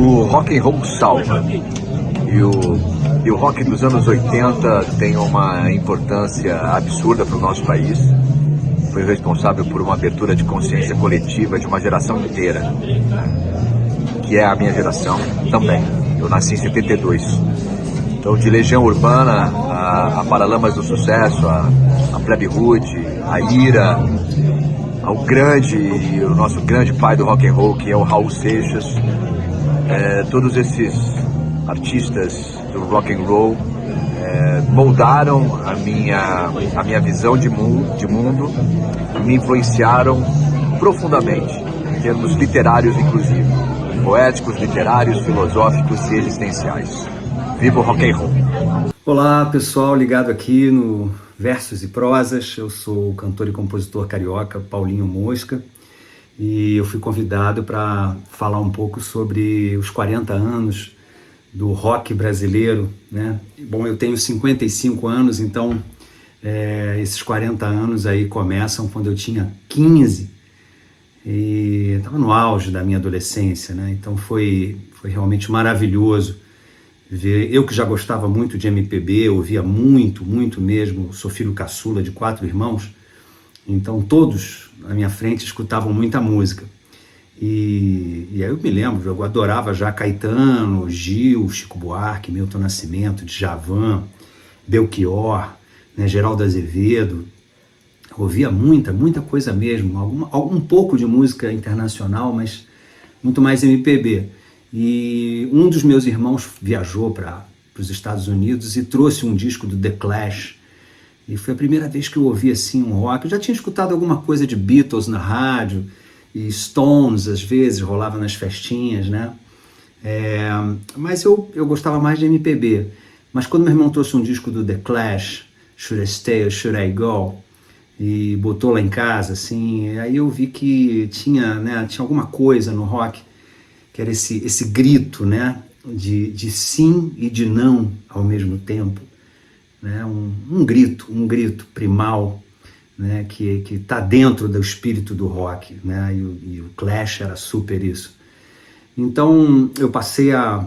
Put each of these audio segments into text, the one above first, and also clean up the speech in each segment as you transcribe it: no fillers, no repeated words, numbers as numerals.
O rock and roll salva. E o rock dos anos 80 tem uma importância absurda para o nosso país. Foi responsável por uma abertura de consciência coletiva de uma geração inteira, que é a minha geração também. Eu nasci em 72. Então, de Legião Urbana a Paralamas do Sucesso, a Plebe Rude, a Ira, o nosso grande pai do rock and roll, que é o Raul Seixas, todos esses artistas do rock and roll moldaram a minha visão de mundo e me influenciaram profundamente, em termos literários inclusive, poéticos, literários, filosóficos e existenciais. Viva o rock and roll! Olá pessoal, ligado aqui no Versos e Prosas. Eu sou o cantor e compositor carioca Paulinho Mosca e eu fui convidado para falar um pouco sobre os 40 anos do rock brasileiro, né? Bom, eu tenho 55 anos, então esses 40 anos aí começam quando eu tinha 15 e estava no auge da minha adolescência, né? Então foi realmente maravilhoso ver. Eu que já gostava muito de MPB, ouvia muito mesmo, sou filho caçula de 4 irmãos, então todos à minha frente escutavam muita música. E aí eu me lembro, eu adorava já Caetano, Gil, Chico Buarque, Milton Nascimento, Djavan, Belchior, né, Geraldo Azevedo. Ouvia muita coisa mesmo, um pouco de música internacional, mas muito mais MPB. E um dos meus irmãos viajou para os Estados Unidos e trouxe um disco do The Clash. E foi a primeira vez que eu ouvi assim um rock. Eu já tinha escutado alguma coisa de Beatles na rádio, e Stones às vezes rolava nas festinhas, né? Mas eu gostava mais de MPB. Mas quando meu irmão trouxe um disco do The Clash, Should I Stay or Should I Go, e botou lá em casa, assim, aí eu vi que tinha alguma coisa no rock, que era esse grito, né, de sim e de não ao mesmo tempo, né? Um grito primal, né, que está dentro do espírito do rock, né? E o Clash era super isso. Então eu passei a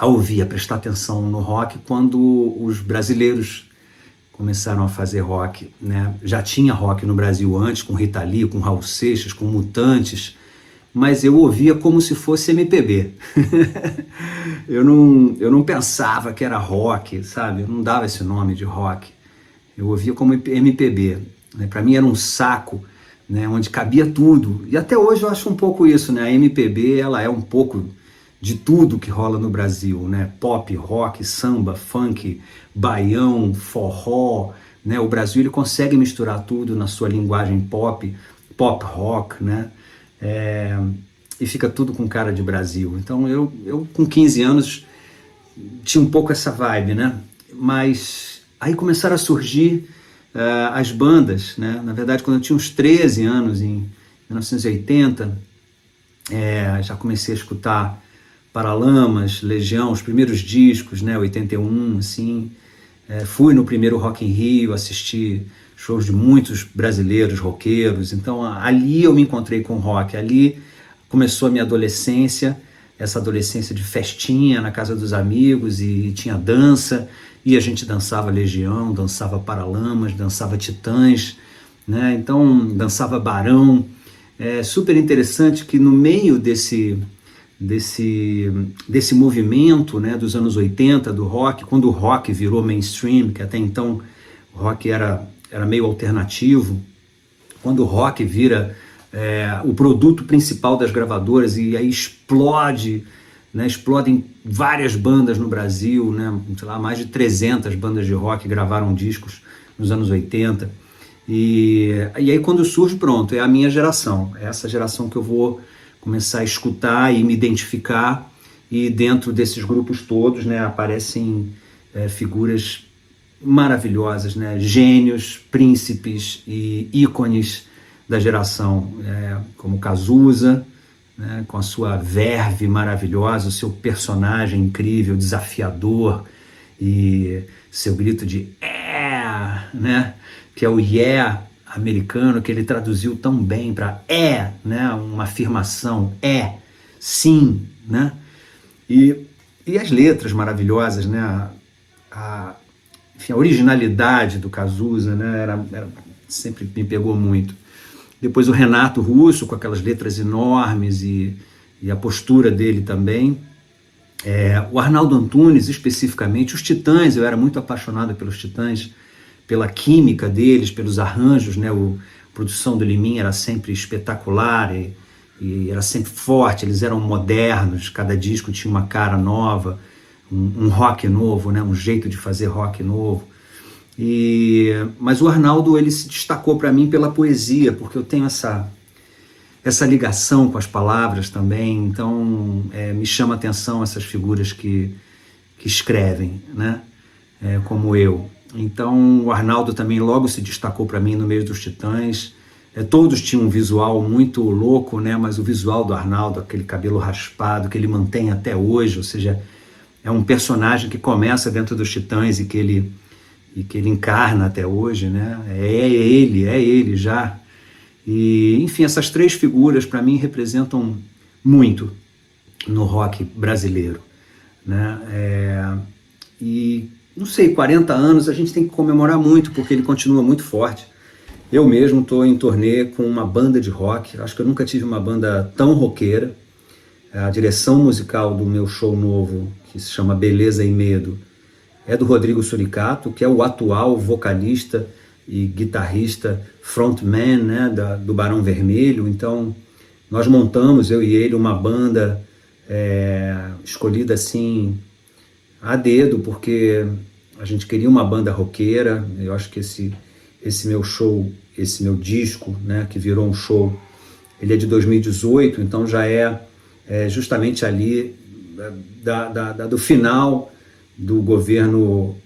ouvir, a prestar atenção no rock quando os brasileiros começaram a fazer rock, né? Já tinha rock no Brasil antes, com Rita Lee, com Raul Seixas, com Mutantes, mas eu ouvia como se fosse MPB. eu não pensava que era rock, sabe? Eu não dava esse nome de rock. Eu ouvia como MPB. Né? Para mim era um saco, né, onde cabia tudo. E até hoje eu acho um pouco isso, né? A MPB, ela é um pouco de tudo que rola no Brasil, né? Pop, rock, samba, funk, baião, forró, né? O Brasil ele consegue misturar tudo na sua linguagem pop rock, né? E fica tudo com cara de Brasil. Então eu com 15 anos tinha um pouco essa vibe, né? Mas aí começaram a surgir as bandas, né? Na verdade, quando eu tinha uns 13 anos, em 1980, já comecei a escutar Paralamas, Legião, os primeiros discos, né? 81, assim. Fui no primeiro Rock in Rio, assisti shows de muitos brasileiros roqueiros. Então ali eu me encontrei com o rock, ali começou a minha adolescência, essa adolescência de festinha na casa dos amigos, e tinha dança, e a gente dançava Legião, dançava Paralamas, dançava Titãs, né? Então dançava Barão. Super interessante que no meio desse movimento, né, dos anos 80 do rock, quando o rock virou mainstream, que até então o rock era meio alternativo, quando o rock vira o produto principal das gravadoras e aí explode, né, explodem várias bandas no Brasil, né, sei lá, mais de 300 bandas de rock gravaram discos nos anos 80, e aí quando surge, pronto, é a minha geração, é essa geração que eu vou começar a escutar e me identificar, e dentro desses grupos todos, né, aparecem figuras maravilhosas, né, gênios, príncipes e ícones da geração, como Cazuza, né, com a sua verve maravilhosa, o seu personagem incrível, desafiador, e seu grito de né, que é o yeah americano, que ele traduziu tão bem para né, uma afirmação, sim, né? E as letras maravilhosas, né? Enfim, a originalidade do Cazuza, né? Sempre me pegou muito. Depois o Renato Russo, com aquelas letras enormes e a postura dele também. O Arnaldo Antunes, especificamente, os Titãs, eu era muito apaixonado pelos Titãs, pela química deles, pelos arranjos, né? A produção do Liminha era sempre espetacular e era sempre forte, eles eram modernos, cada disco tinha uma cara nova, um rock novo, né? Um jeito de fazer rock novo. Mas o Arnaldo, ele se destacou para mim pela poesia, porque eu tenho essa ligação com as palavras também, então me chama a atenção essas figuras que escrevem, né? Como eu. Então o Arnaldo também logo se destacou para mim no meio dos Titãs. Todos tinham um visual muito louco, né? Mas o visual do Arnaldo, aquele cabelo raspado que ele mantém até hoje, ou seja, é um personagem que começa dentro dos Titãs e que ele encarna até hoje, né? É ele já. E, enfim, essas três figuras para mim representam muito no rock brasileiro, né? E não sei, 40 anos a gente tem que comemorar muito, porque ele continua muito forte. Eu mesmo estou em turnê com uma banda de rock, acho que eu nunca tive uma banda tão roqueira. A direção musical do meu show novo, que se chama Beleza e Medo, é do Rodrigo Suricato, que é o atual vocalista e guitarrista frontman, né, do Barão Vermelho. Então nós montamos, eu e ele, uma banda escolhida assim a dedo, porque a gente queria uma banda roqueira. Eu acho que esse meu show, esse meu disco, né, que virou um show, ele é de 2018, então já é justamente ali do final do governo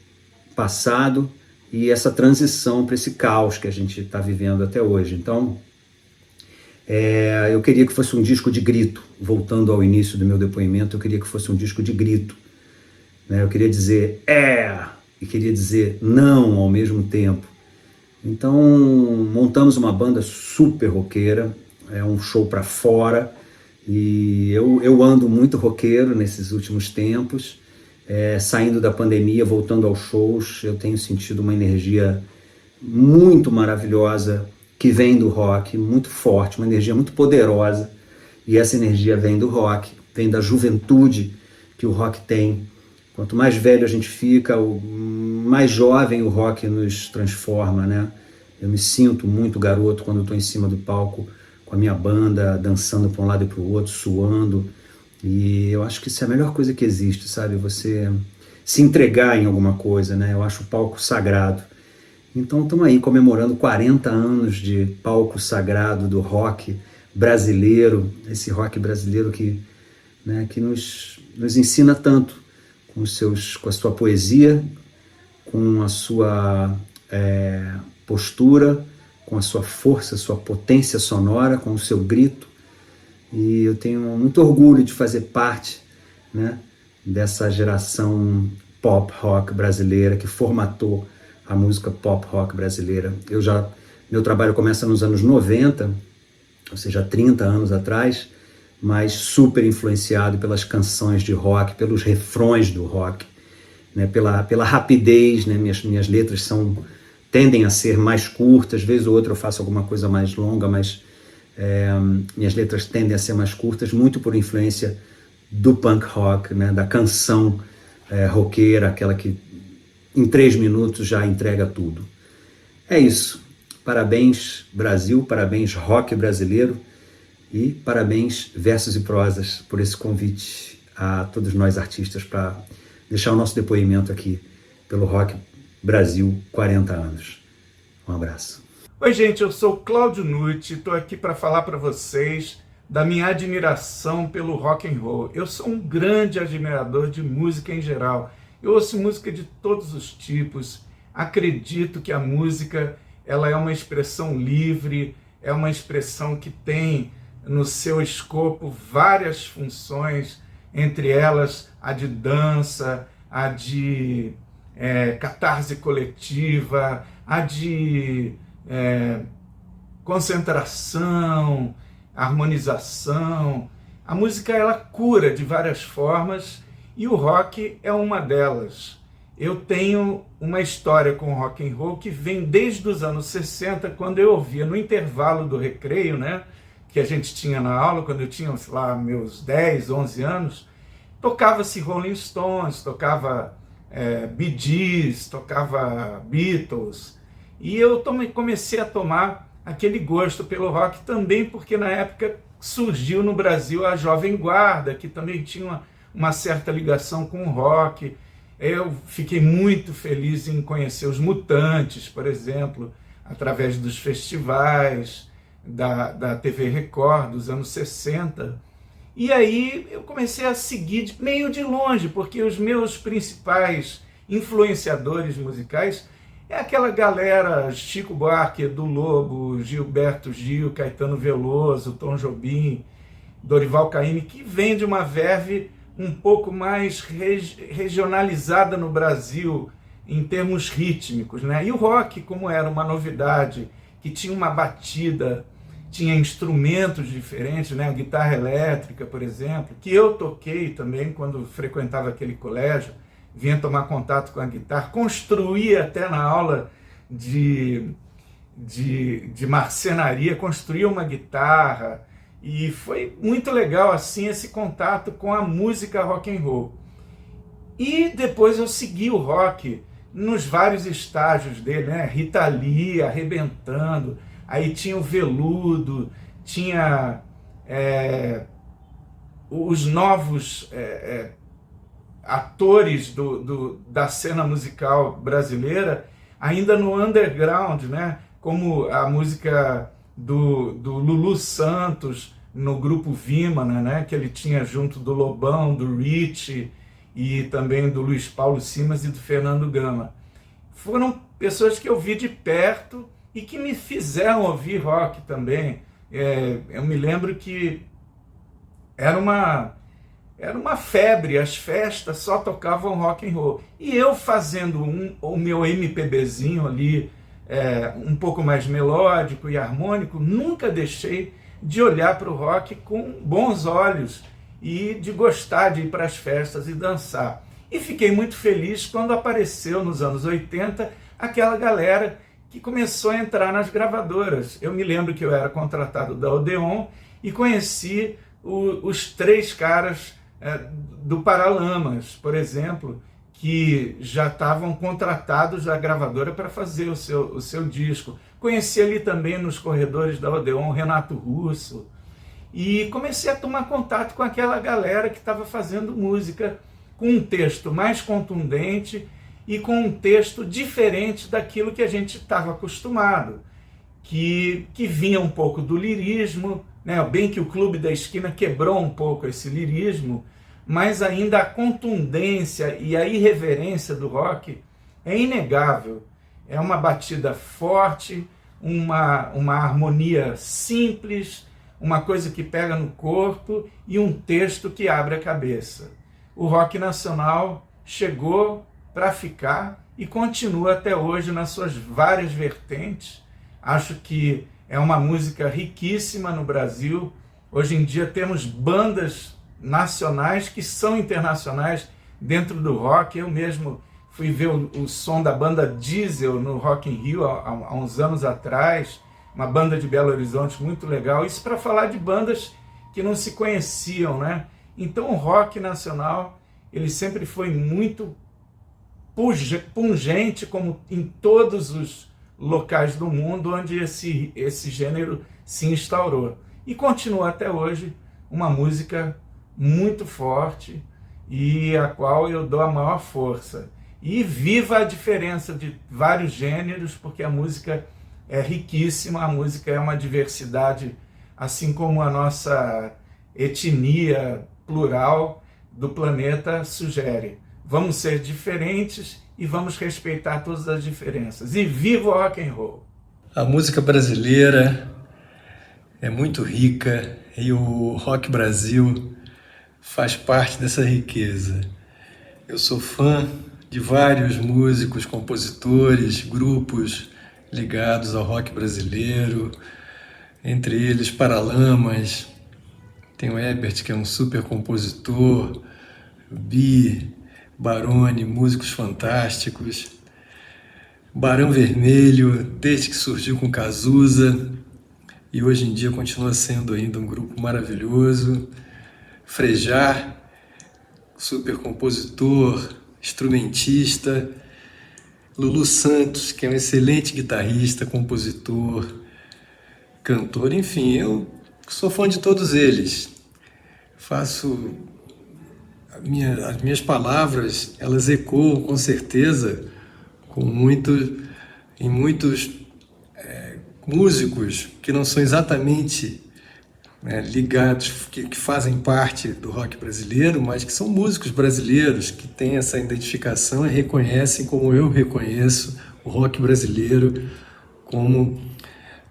passado e essa transição para esse caos que a gente está vivendo até hoje. Então, eu queria que fosse um disco de grito. Voltando ao início do meu depoimento, eu queria que fosse um disco de grito, né? Eu queria dizer e queria dizer não ao mesmo tempo. Então, montamos uma banda super roqueira, um show para fora, e eu ando muito roqueiro nesses últimos tempos. Saindo da pandemia, voltando aos shows, eu tenho sentido uma energia muito maravilhosa que vem do rock, muito forte, uma energia muito poderosa, e essa energia vem do rock, vem da juventude que o rock tem. Quanto mais velho a gente fica, mais jovem o rock nos transforma, né? Eu me sinto muito garoto quando estou em cima do palco com a minha banda, dançando para um lado e para o outro, suando. E eu acho que isso é a melhor coisa que existe, sabe? Você se entregar em alguma coisa, né? Eu acho o palco sagrado. Então estamos aí comemorando 40 anos de palco sagrado do rock brasileiro, esse rock brasileiro que nos ensina tanto com a sua poesia, com a sua postura, com a sua força, sua potência sonora, com o seu grito. E eu tenho muito orgulho de fazer parte, né, dessa geração pop rock brasileira que formatou a música pop rock brasileira. Meu trabalho começa nos anos 90, ou seja, 30 anos atrás, mas super influenciado pelas canções de rock, pelos refrões do rock, né, pela rapidez, né? Minhas letras tendem a ser mais curtas, vez ou outra eu faço alguma coisa mais longa, mas minhas letras tendem a ser mais curtas, muito por influência do punk rock, né, da canção roqueira, aquela que em 3 minutos já entrega tudo. É isso. Parabéns Brasil, parabéns rock brasileiro e parabéns Versos e Prosas por esse convite a todos nós artistas para deixar o nosso depoimento aqui pelo Rock Brasil 40 anos. Um abraço. Oi gente, eu sou Cláudio Nucci, estou aqui para falar para vocês da minha admiração pelo rock and roll. Eu sou um grande admirador de música em geral. Eu ouço música de todos os tipos. Acredito que a música ela é uma expressão livre, é uma expressão que tem no seu escopo várias funções, entre elas a de dança, a de catarse coletiva, a de concentração, harmonização. A música ela cura de várias formas E o rock é uma delas. Eu tenho uma história com o rock and roll que vem desde os anos 60, quando eu ouvia no intervalo do recreio, né, que a gente tinha na aula, quando eu tinha, sei lá, meus 10, 11 anos, tocava-se Rolling Stones, tocava Bee Gees, tocava Beatles, e eu comecei a tomar aquele gosto pelo rock também, porque na época surgiu no Brasil a Jovem Guarda, que também tinha uma certa ligação com o rock. Eu fiquei muito feliz em conhecer os Mutantes, por exemplo, através dos festivais da TV Record dos anos 60. E aí eu comecei a seguir meio de longe, porque os meus principais influenciadores musicais é aquela galera, Chico Buarque, Edu Lobo, Gilberto Gil, Caetano Veloso, Tom Jobim, Dorival Caymmi, que vem de uma verve um pouco mais regionalizada no Brasil, em termos rítmicos, né? E o rock, como era uma novidade, que tinha uma batida, tinha instrumentos diferentes, né? A guitarra elétrica, por exemplo, que eu toquei também quando frequentava aquele colégio, vinha tomar contato com a guitarra, construía até na aula de marcenaria, construía uma guitarra, e foi muito legal assim esse contato com a música rock and roll. E depois eu segui o rock nos vários estágios dele, né? Rita Lee arrebentando, aí tinha o Veludo, tinha os novos atores da cena musical brasileira, ainda no underground, né? Como a música do Lulu Santos no grupo Vimana, né? Que ele tinha junto do Lobão, do Rich e também do Luiz Paulo Simas e do Fernando Gama. Foram pessoas que eu vi de perto e que me fizeram ouvir rock também. Eu me lembro que era uma febre, as festas só tocavam rock and roll. E eu fazendo o meu MPBzinho ali, um pouco mais melódico e harmônico, nunca deixei de olhar para o rock com bons olhos e de gostar de ir para as festas e dançar. E fiquei muito feliz quando apareceu nos anos 80 aquela galera que começou a entrar nas gravadoras. Eu me lembro que eu era contratado da Odeon e conheci os 3 caras do Paralamas, por exemplo, que já estavam contratados da gravadora para fazer o seu disco. Conheci ali também nos corredores da Odeon Renato Russo, e comecei a tomar contato com aquela galera que estava fazendo música com um texto mais contundente e com um texto diferente daquilo que a gente estava acostumado, que vinha um pouco do lirismo, né? Bem que o Clube da Esquina quebrou um pouco esse lirismo, mas ainda a contundência e a irreverência do rock é inegável. É uma batida forte, uma harmonia simples, uma coisa que pega no corpo e um texto que abre a cabeça. O rock nacional chegou para ficar e continua até hoje nas suas várias vertentes. Acho que é uma música riquíssima no Brasil. Hoje em dia temos bandas nacionais que são internacionais dentro do rock. Eu mesmo fui ver o som da banda Diesel no Rock in Rio há uns anos atrás, uma banda de Belo Horizonte muito legal. Isso para falar de bandas que não se conheciam, né? Então o rock nacional, ele sempre foi muito pungente, como em todos os locais do mundo onde esse gênero se instaurou. E continua até hoje uma música muito forte e a qual eu dou a maior força. E viva a diferença de vários gêneros, porque a música é riquíssima, a música é uma diversidade, assim como a nossa etnia plural do planeta sugere. Vamos ser diferentes e vamos respeitar todas as diferenças. E viva o rock and roll! A música brasileira é muito rica e o Rock Brasil faz parte dessa riqueza. Eu sou fã de vários músicos, compositores, grupos ligados ao rock brasileiro, entre eles Paralamas, tem o Herbert, que é um super compositor, Bi, Barone, músicos fantásticos. Barão Vermelho, desde que surgiu com Cazuza, e hoje em dia continua sendo ainda um grupo maravilhoso. Frejá, super compositor, instrumentista. Lulu Santos, que é um excelente guitarrista, compositor, cantor, enfim, eu sou fã de todos eles. Faço... As minhas palavras, elas ecoam com certeza em muitos músicos que não são exatamente ligados, que fazem parte do rock brasileiro, mas que são músicos brasileiros, que têm essa identificação e reconhecem, como eu reconheço, o rock brasileiro como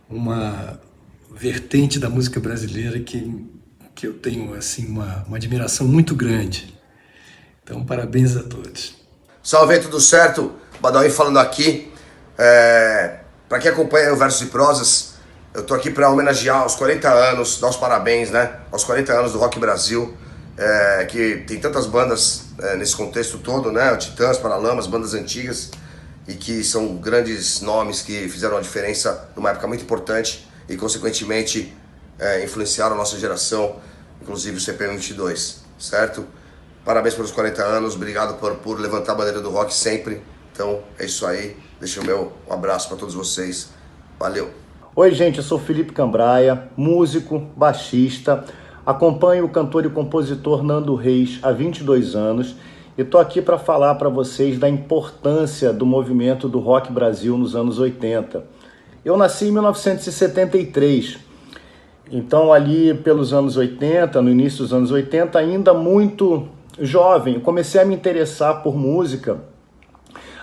uma vertente da música brasileira que eu tenho assim, uma admiração muito grande. Então, parabéns a todos. Salve, tudo certo? Badawi falando aqui. Para quem acompanha o Versos e Prosas, eu tô aqui para homenagear os 40 anos, dar os parabéns, né? Aos 40 anos do Rock Brasil, que tem tantas bandas nesse contexto todo, né? O Titãs, Paralamas, bandas antigas, e que são grandes nomes que fizeram a diferença numa época muito importante e, consequentemente, influenciaram a nossa geração, inclusive o CPM 22, certo? Parabéns pelos 40 anos, obrigado por levantar a bandeira do rock sempre. Então é isso aí, deixa o meu abraço para todos vocês, valeu! Oi gente, eu sou Felipe Cambraia, músico, baixista, acompanho o cantor e compositor Nando Reis há 22 anos e tô aqui para falar para vocês da importância do movimento do Rock Brasil nos anos 80. Eu nasci em 1973, então ali pelos anos 80, no início dos anos 80, ainda muito jovem, eu comecei a me interessar por música,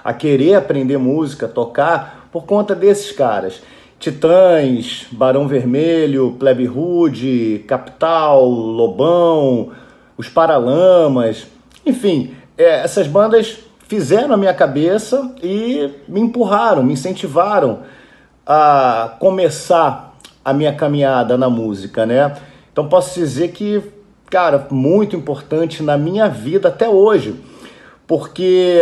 a querer aprender música, tocar, por conta desses caras. Titãs, Barão Vermelho, Plebe Rude, Capital, Lobão, os Paralamas, enfim, essas bandas fizeram a minha cabeça e me empurraram, me incentivaram a começar a minha caminhada na música, né? Então posso dizer que, cara, muito importante na minha vida até hoje, porque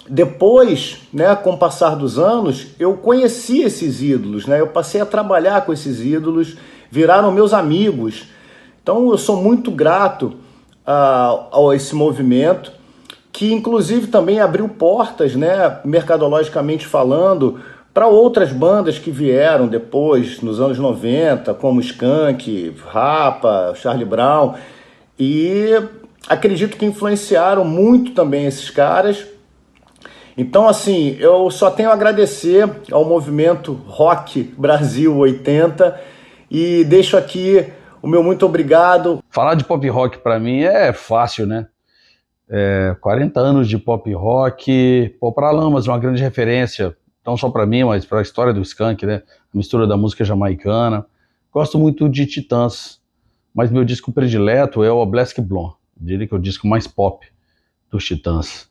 depois, né, com o passar dos anos, eu conheci esses ídolos, né? Eu passei a trabalhar com esses ídolos, viraram meus amigos. Então eu sou muito grato a esse movimento, que inclusive também abriu portas, né, mercadologicamente falando, para outras bandas que vieram depois, nos anos 90, como Skank, Rapa, Charlie Brown, e acredito que influenciaram muito também esses caras. Então, assim, eu só tenho a agradecer ao movimento Rock Brasil 80 e deixo aqui o meu muito obrigado. Falar de pop rock para mim é fácil, né? 40 anos de pop rock, Paralamas é uma grande referência, não só para mim, mas para a história do Skank, né? A mistura da música jamaicana. Gosto muito de Titãs, mas meu disco predileto é o Oblesque Blonde, diria que é o disco mais pop dos Titãs.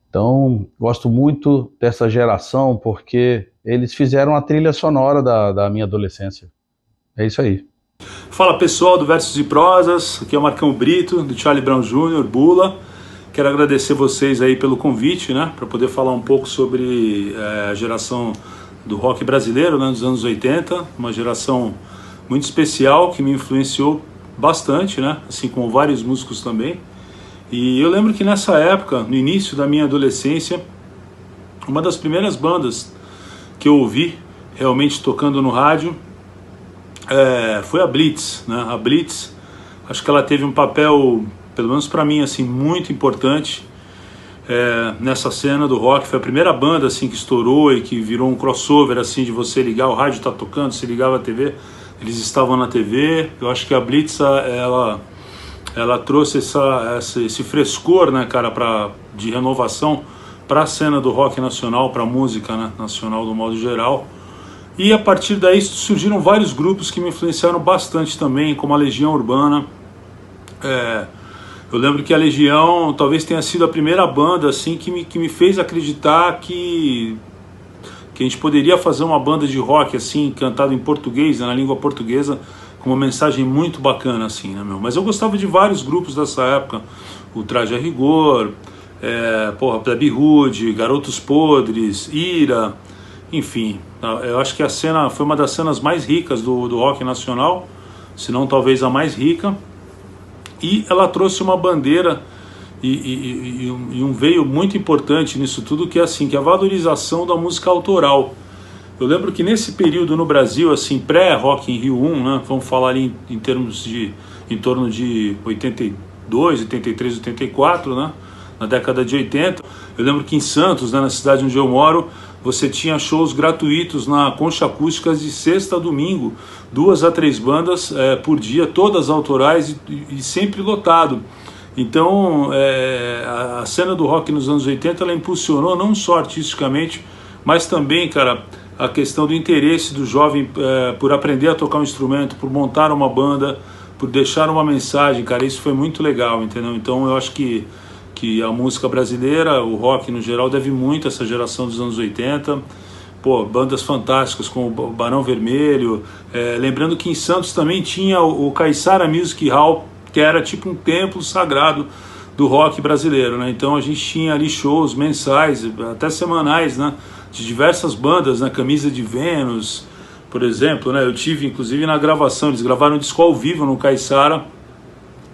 Então, gosto muito dessa geração porque eles fizeram a trilha sonora da minha adolescência. É isso aí. Fala pessoal do Versos e Prosas, aqui é o Marcão Brito, do Charlie Brown Jr., Bula. Quero agradecer vocês aí pelo convite, né, para poder falar um pouco sobre a geração do rock brasileiro, né, dos anos 80, uma geração muito especial que me influenciou bastante, né, assim como vários músicos também. E eu lembro que nessa época, no início da minha adolescência, uma das primeiras bandas que eu ouvi realmente tocando no rádio foi a Blitz, né? A Blitz, acho que ela teve um papel, pelo menos para mim, assim, muito importante nessa cena do rock. Foi a primeira banda assim que estourou e que virou um crossover, assim, de você ligar, o rádio tá tocando, você ligava a TV, eles estavam na TV. Eu acho que a Blitz, ela trouxe esse frescor, né, cara, de renovação para a cena do rock nacional, para a música, né, nacional do modo geral. E a partir daí surgiram vários grupos que me influenciaram bastante também, como a Legião Urbana. Eu lembro que a Legião talvez tenha sido a primeira banda assim, que me fez acreditar que a gente poderia fazer uma banda de rock assim, cantado em português, né, na língua portuguesa, com uma mensagem muito bacana, assim, né, meu? Mas eu gostava de vários grupos dessa época, o Traje a Rigor, Plebe Rude, Garotos Podres, Ira, enfim. Eu acho que a cena foi uma das cenas mais ricas do rock nacional, se não talvez a mais rica, e ela trouxe uma bandeira e um veio muito importante nisso tudo, que é assim, que é a valorização da música autoral. Eu lembro que nesse período no Brasil, assim, pré-Rock in Rio 1, né, vamos falar ali em termos de, em torno de 82, 83, 84, né, na década de 80, eu lembro que em Santos, né, na cidade onde eu moro, você tinha shows gratuitos na Concha Acústicas de sexta a domingo, 2 a 3 bandas por dia, todas autorais e sempre lotado. Então, a cena do rock nos anos 80, ela impulsionou não só artisticamente, mas também, cara, a questão do interesse do jovem por aprender a tocar um instrumento, por montar uma banda, por deixar uma mensagem, cara, isso foi muito legal, entendeu? Então eu acho que a música brasileira, o rock no geral, deve muito a essa geração dos anos 80, pô, bandas fantásticas como o Barão Vermelho, lembrando que em Santos também tinha o Caiçara Music Hall, que era tipo um templo sagrado do rock brasileiro, né? Então a gente tinha ali shows mensais, até semanais, né, de diversas bandas, né? Camisa de Vênus, por exemplo, né? Eu tive inclusive na gravação, eles gravaram um disco ao vivo no Caiçara,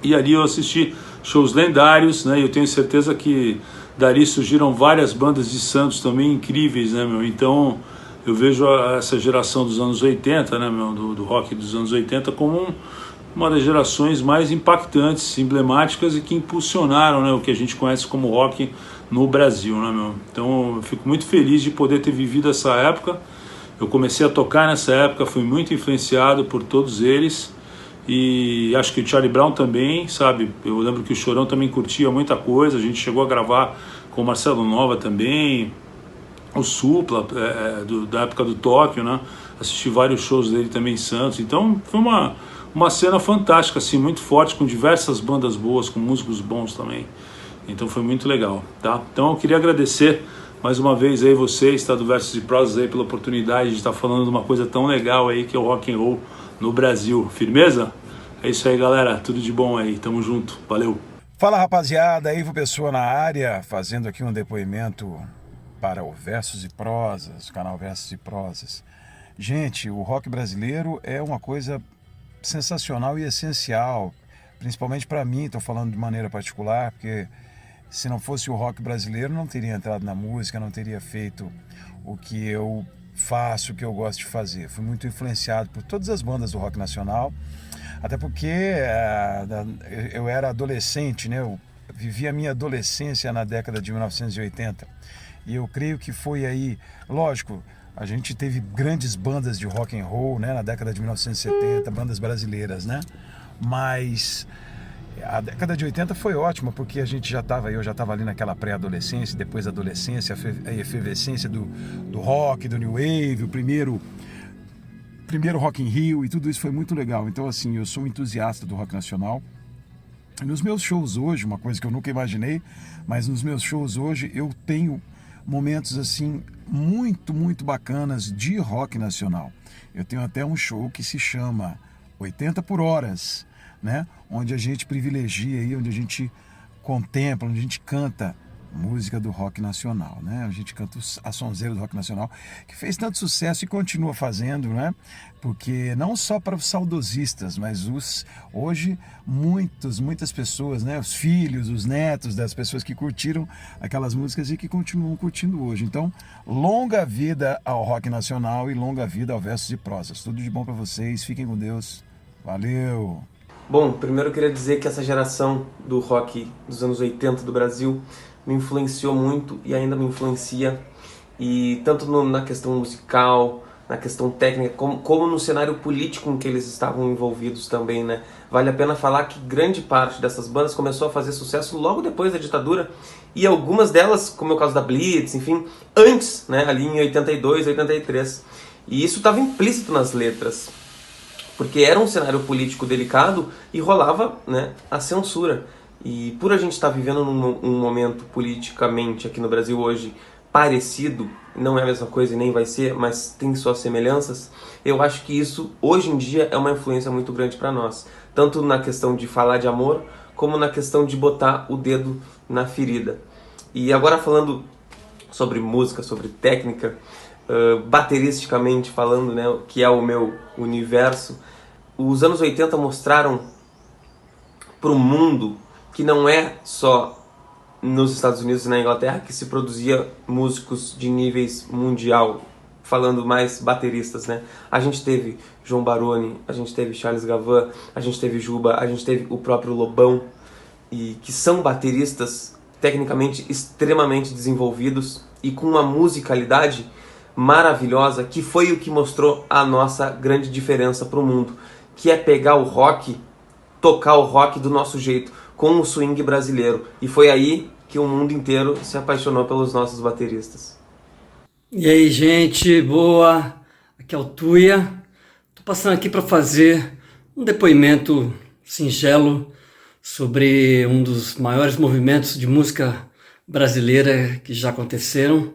e ali eu assisti shows lendários, né? E eu tenho certeza que dali surgiram várias bandas de Santos também incríveis, né, meu? Então eu vejo essa geração dos anos 80, né, meu, do rock dos anos 80 como uma das gerações mais impactantes, emblemáticas e que impulsionaram, né, o que a gente conhece como rock no Brasil, né, meu? Então eu fico muito feliz de poder ter vivido essa época. Eu comecei a tocar nessa época, fui muito influenciado por todos eles, e acho que o Charlie Brown também, sabe? Eu lembro que o Chorão também curtia muita coisa, a gente chegou a gravar com o Marcelo Nova também, o Supla, da época do Tóquio, né? Assisti vários shows dele também em Santos, então foi uma cena fantástica, assim, muito forte, com diversas bandas boas, com músicos bons também, então foi muito legal, tá? Então eu queria agradecer mais uma vez aí vocês, tá, do Versos e Prosas aí, pela oportunidade de estar falando de uma coisa tão legal aí, que é o rock and roll no Brasil. Firmeza? É isso aí, galera, tudo de bom aí, tamo junto, valeu. Fala, rapaziada, Ivo Pessoa na área, fazendo aqui um depoimento para o Versos e Prosas, o canal Versos e Prosas. Gente, o rock brasileiro é uma coisa sensacional e essencial, principalmente para mim, estou falando de maneira particular, porque se não fosse o rock brasileiro, não teria entrado na música, não teria feito o que eu faço, o que eu gosto de fazer. Fui muito influenciado por todas as bandas do rock nacional, até porque eu era adolescente, né? Eu vivi a minha adolescência na década de 1980, e eu creio que foi aí, lógico, a gente teve grandes bandas de rock and roll, né, na década de 1970, bandas brasileiras, né? Mas a década de 80 foi ótima, porque eu já estava ali naquela pré-adolescência, depois da adolescência, a efervescência do rock, do New Wave, o primeiro Rock in Rio, e tudo isso foi muito legal. Então, assim, eu sou um entusiasta do rock nacional. Nos meus shows hoje, uma coisa que eu nunca imaginei, mas nos meus shows hoje eu tenho momentos, assim, muito, muito bacanas de rock nacional. Eu tenho até um show que se chama 80 por Horas, né? Onde a gente privilegia aí, onde a gente contempla, onde a gente canta música do rock nacional, né? A gente canta a sonzeira do rock nacional, que fez tanto sucesso e continua fazendo, né? Porque não só para os saudosistas, mas hoje muitas pessoas, né? Os filhos, os netos das pessoas que curtiram aquelas músicas e que continuam curtindo hoje. Então, longa vida ao rock nacional e longa vida ao Versos e Prosas. Tudo de bom para vocês, fiquem com Deus. Valeu! Bom, primeiro eu queria dizer que essa geração do rock dos anos 80 do Brasil me influenciou muito e ainda me influencia, e tanto na questão musical, na questão técnica, como no cenário político em que eles estavam envolvidos também, né? Vale a pena falar que grande parte dessas bandas começou a fazer sucesso logo depois da ditadura, e algumas delas, como é o caso da Blitz, enfim, antes, né? Ali em 82, 83. E isso estava implícito nas letras, porque era um cenário político delicado e rolava, né, a censura. E por a gente estar vivendo um momento politicamente aqui no Brasil hoje parecido, não é a mesma coisa e nem vai ser, mas tem suas semelhanças, eu acho que isso hoje em dia é uma influência muito grande para nós, tanto na questão de falar de amor, como na questão de botar o dedo na ferida. E agora falando sobre música, sobre técnica, bateristicamente falando, né, que é o meu universo, os anos 80 mostraram para o mundo que não é só nos Estados Unidos e na Inglaterra que se produzia músicos de níveis mundial, falando mais bateristas, né? A gente teve João Baroni, a gente teve Charles Gavan, a gente teve Juba, a gente teve o próprio Lobão, e que são bateristas tecnicamente extremamente desenvolvidos e com uma musicalidade maravilhosa, que foi o que mostrou a nossa grande diferença para o mundo, que é pegar o rock, tocar o rock do nosso jeito, com o swing brasileiro. E foi aí que o mundo inteiro se apaixonou pelos nossos bateristas. E aí, gente, boa? Aqui é o Tuia. Tô passando aqui para fazer um depoimento singelo sobre um dos maiores movimentos de música brasileira que já aconteceram,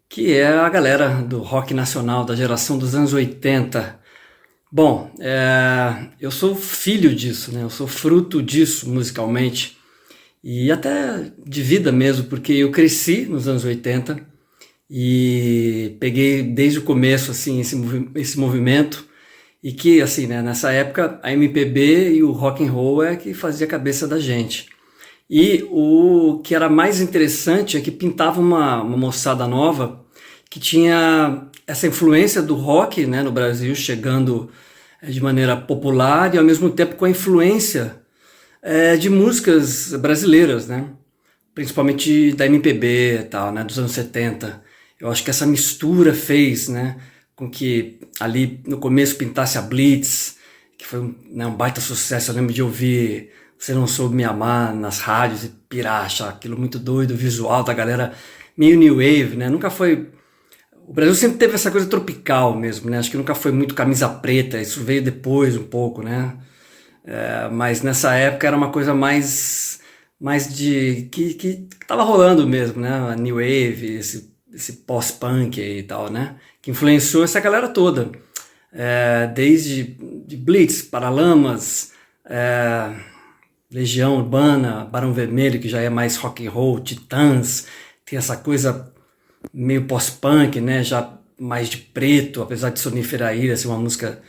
que é a galera do rock nacional, da geração dos anos 80. Bom, eu sou filho disso, né? Eu sou fruto disso musicalmente e até de vida mesmo, porque eu cresci nos anos 80 e peguei desde o começo assim, esse movimento, e que assim, né, nessa época a MPB e o rock and roll é que fazia a cabeça da gente. E o que era mais interessante é que pintava uma moçada nova que tinha essa influência do rock, né, no Brasil, chegando de maneira popular e ao mesmo tempo com a influência de músicas brasileiras, né, principalmente da MPB e tal, né, dos anos 70. Eu acho que essa mistura fez, né, com que ali no começo pintasse a Blitz, que foi um baita sucesso. Eu lembro de ouvir Você Não Soube Me Amar nas rádios e pirar, achar aquilo muito doido, o visual da galera meio new wave, né? Nunca foi... O Brasil sempre teve essa coisa tropical mesmo, né? Acho que nunca foi muito camisa preta, isso veio depois um pouco, né? Mas nessa época era uma coisa mais de... que tava rolando mesmo, né? A new wave, esse pós-punk e tal, né? Que influenciou essa galera toda. Desde de Blitz, Paralamas, Legião Urbana, Barão Vermelho, que já é mais rock and roll, Titãs, tem essa coisa meio pós-punk, né? Já mais de preto, apesar de Sonífera Ira ser uma música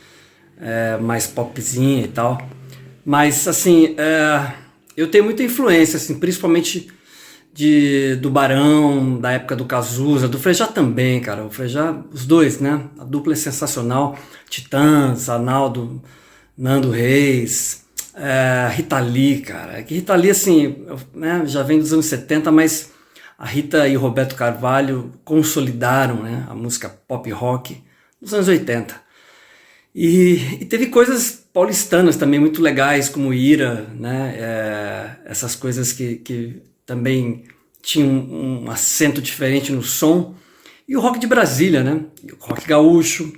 mais popzinha e tal. Mas, assim, eu tenho muita influência, assim, principalmente do Barão, da época do Cazuza, do Frejá também, cara. O Frejá, os dois, né? A dupla é sensacional. Titãs, Arnaldo, Nando Reis, Rita Lee, cara. Que Rita Lee, assim, né, já vem dos anos 70, mas a Rita e o Roberto Carvalho consolidaram, né, a música pop rock nos anos 80. E teve coisas paulistanas também muito legais, como Ira, né? Essas coisas que também tinham um acento diferente no som. E o rock de Brasília, né? O rock gaúcho,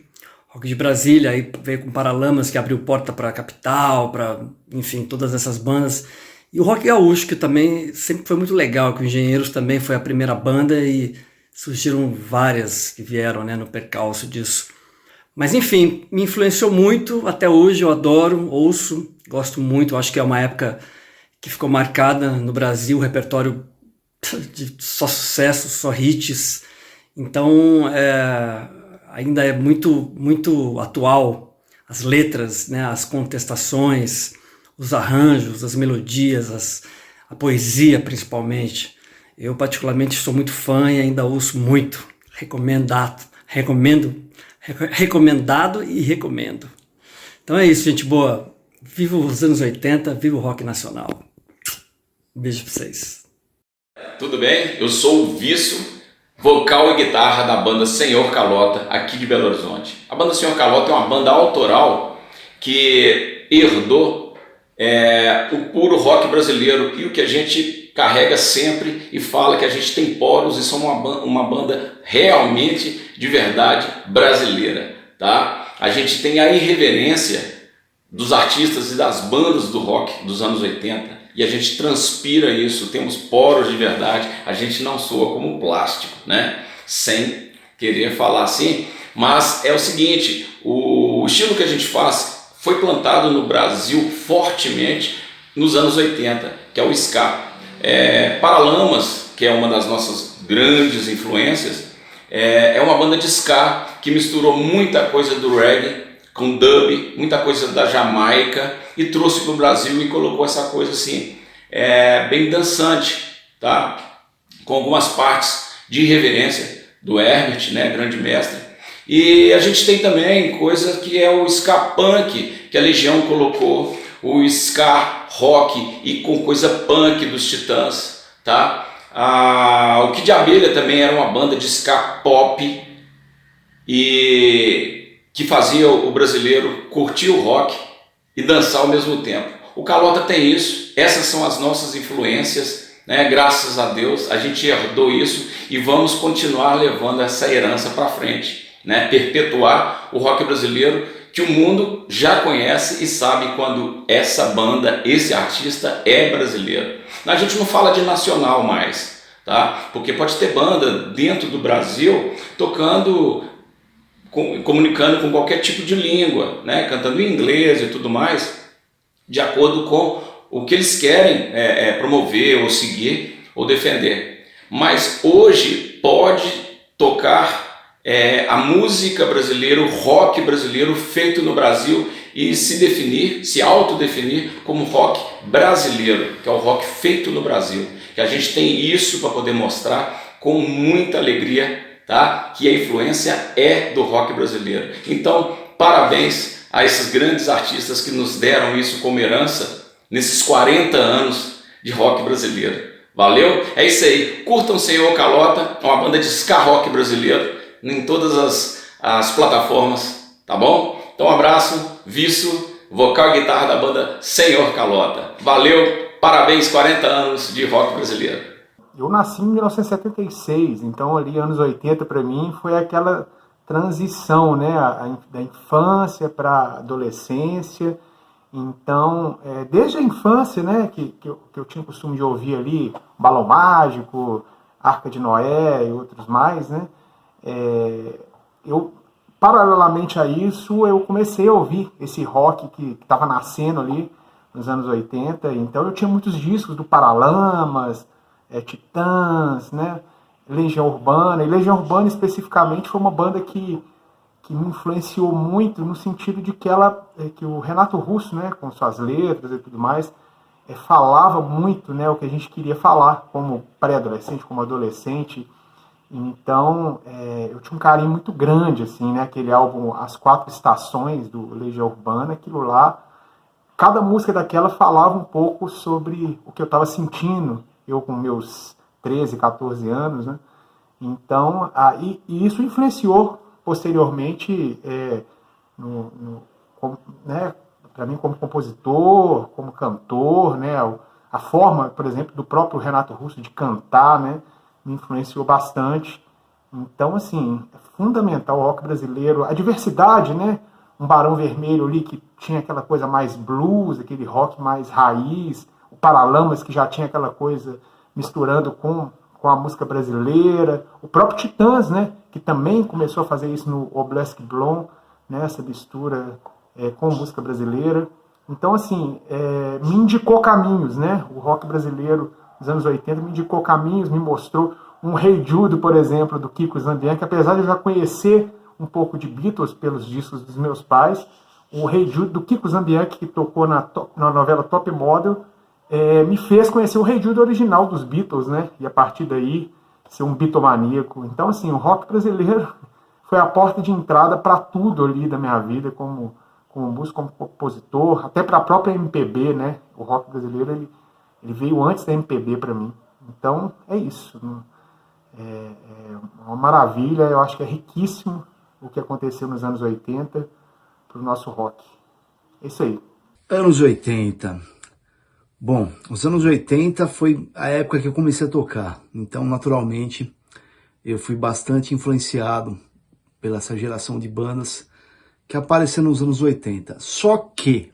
rock de Brasília, aí veio com Paralamas, que abriu porta para Capital, para, enfim, todas essas bandas. E o rock gaúcho, que também sempre foi muito legal, que o Engenheiros também foi a primeira banda e surgiram várias que vieram, né, no percalço disso. Mas enfim, me influenciou muito, até hoje eu adoro, ouço, gosto muito, acho que é uma época que ficou marcada no Brasil, repertório de só sucesso, só hits. Então ainda é muito, muito atual as letras, né, as contestações, os arranjos, as melodias, a poesia principalmente. Eu particularmente sou muito fã e ainda ouço muito, recomendado e recomendo. Então é isso, gente boa. Viva os anos 80, viva o rock nacional. Um beijo pra vocês. Tudo bem? Eu sou o Viço, vocal e guitarra da banda Senhor Calota, aqui de Belo Horizonte. A banda Senhor Calota é uma banda autoral que herdou o puro rock brasileiro e o que a gente carrega sempre e fala que a gente tem poros e somos uma banda realmente de verdade brasileira, tá? A gente tem a irreverência dos artistas e das bandas do rock dos anos 80, e a gente transpira isso, temos poros de verdade, a gente não soa como plástico, né? Sem querer falar assim, mas é o seguinte, o estilo que a gente faz foi plantado no Brasil fortemente nos anos 80, que é o ska. Paralamas, que é uma das nossas grandes influências, é uma banda de ska que misturou muita coisa do reggae com dub, muita coisa da Jamaica e trouxe para o Brasil e colocou essa coisa assim, bem dançante, tá? Com algumas partes de irreverência do Herbert, né, grande mestre. E a gente tem também coisa que é o ska punk, que a Legião colocou, o ska rock e com coisa punk dos Titãs, tá? O Kid Abelha também era uma banda de ska pop e que fazia o brasileiro curtir o rock e dançar ao mesmo tempo. O Calota tem isso, essas são as nossas influências, né? Graças a Deus a gente herdou isso e vamos continuar levando essa herança para frente, né? Perpetuar o rock brasileiro que o mundo já conhece e sabe quando essa banda, esse artista é brasileiro. A gente não fala de nacional mais, tá? Porque pode ter banda dentro do Brasil tocando, comunicando com qualquer tipo de língua, né? Cantando em inglês e tudo mais, de acordo com o que eles querem promover ou seguir ou defender. Mas hoje pode tocar a música brasileira, o rock brasileiro feito no Brasil e se definir, se autodefinir como rock brasileiro, que é o rock feito no Brasil. Que a gente tem isso para poder mostrar com muita alegria, tá? Que a influência é do rock brasileiro. Então, parabéns a esses grandes artistas que nos deram isso como herança nesses 40 anos de rock brasileiro. Valeu? É isso aí. Curtam Senhor Calota, uma banda de ska rock brasileiro, em todas as plataformas, tá bom? Então um abraço, Visso, vocal e guitarra da banda Senhor Calota. Valeu, parabéns, 40 anos de rock brasileiro. Eu nasci em 1976, então ali anos 80 para mim foi aquela transição, né, da infância para a adolescência. Então, desde a infância, né, que eu tinha o costume de ouvir ali Balão Mágico, Arca de Noé e outros mais, né, eu, paralelamente a isso, eu comecei a ouvir esse rock que estava nascendo ali nos anos 80, então eu tinha muitos discos do Paralamas, Titãs, né, Legião Urbana, e Legião Urbana especificamente foi uma banda que me influenciou muito no sentido de que que o Renato Russo, né, com suas letras e tudo mais, falava muito, né, o que a gente queria falar como pré-adolescente, como adolescente. Então, eu tinha um carinho muito grande, assim, né, aquele álbum As Quatro Estações, do Legião Urbana, aquilo lá, cada música daquela falava um pouco sobre o que eu estava sentindo, eu com meus 13, 14 anos, né, então, e isso influenciou posteriormente, né, para mim como compositor, como cantor, né, a forma, por exemplo, do próprio Renato Russo de cantar, né, me influenciou bastante. Então, assim, é fundamental o rock brasileiro, a diversidade, né, um Barão Vermelho ali que tinha aquela coisa mais blues, aquele rock mais raiz, o Paralamas que já tinha aquela coisa misturando com a música brasileira, o próprio Titãs, né, que também começou a fazer isso no Oblesque Blond, né, essa mistura com música brasileira. Então, assim, me indicou caminhos, né, o rock brasileiro dos anos 80 me indicou caminhos, me mostrou um Rei Judo, por exemplo, do Kiko Zambianchi, apesar de eu já conhecer um pouco de Beatles pelos discos dos meus pais, o Rei Judo do Kiko Zambianchi, que tocou na novela Top Model, me fez conhecer o Rei Judo original dos Beatles, né? E a partir daí ser um bitomaníaco. Então, assim, o rock brasileiro foi a porta de entrada para tudo ali da minha vida, como músico, como compositor, até para a própria MPB, né? O rock brasileiro ele veio antes da MPB para mim. Então, é isso. É uma maravilha, eu acho que é riquíssimo o que aconteceu nos anos 80 para o nosso rock. É isso aí. Anos 80. Bom, os anos 80 foi a época que eu comecei a tocar. Então, naturalmente, eu fui bastante influenciado pela essa geração de bandas que apareceram nos anos 80. Só que,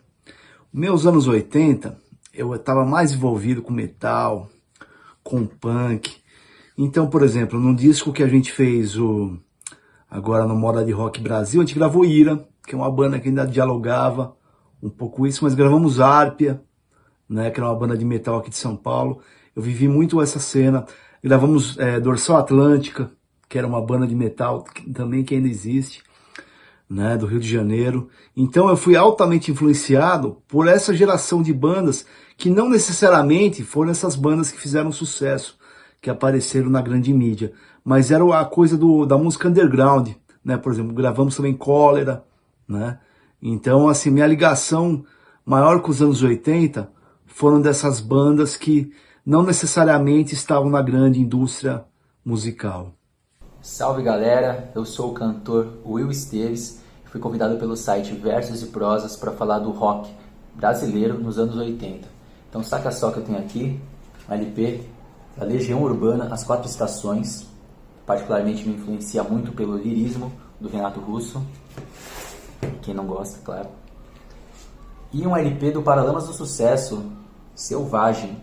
meus anos 80, eu estava mais envolvido com metal, com punk. Então, por exemplo, num disco que a gente fez agora no Moda de Rock Brasil, a gente gravou Ira, que é uma banda que ainda dialogava um pouco isso, mas gravamos Árpia, né, que era uma banda de metal aqui de São Paulo. Eu vivi muito essa cena. Gravamos Dorsal Atlântica, que era uma banda de metal também que ainda existe, né, do Rio de Janeiro. Então eu fui altamente influenciado por essa geração de bandas que não necessariamente foram essas bandas que fizeram sucesso, que apareceram na grande mídia, mas era a coisa da música underground, né? Por exemplo, gravamos também Cólera, né? Então, assim, minha ligação maior com os anos 80 foram dessas bandas que não necessariamente estavam na grande indústria musical. Salve galera, eu sou o cantor Will Esteves, fui convidado pelo site Versos e Prosas para falar do rock brasileiro nos anos 80. Então saca só que eu tenho aqui, um LP da Legião Urbana, As Quatro Estações, particularmente me influencia muito pelo lirismo do Renato Russo, quem não gosta, claro. E um LP do Paralamas do Sucesso, Selvagem.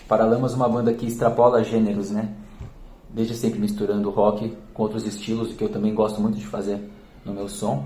Paralamas é uma banda que extrapola gêneros, né? Desde sempre misturando rock com outros estilos, que eu também gosto muito de fazer no meu som.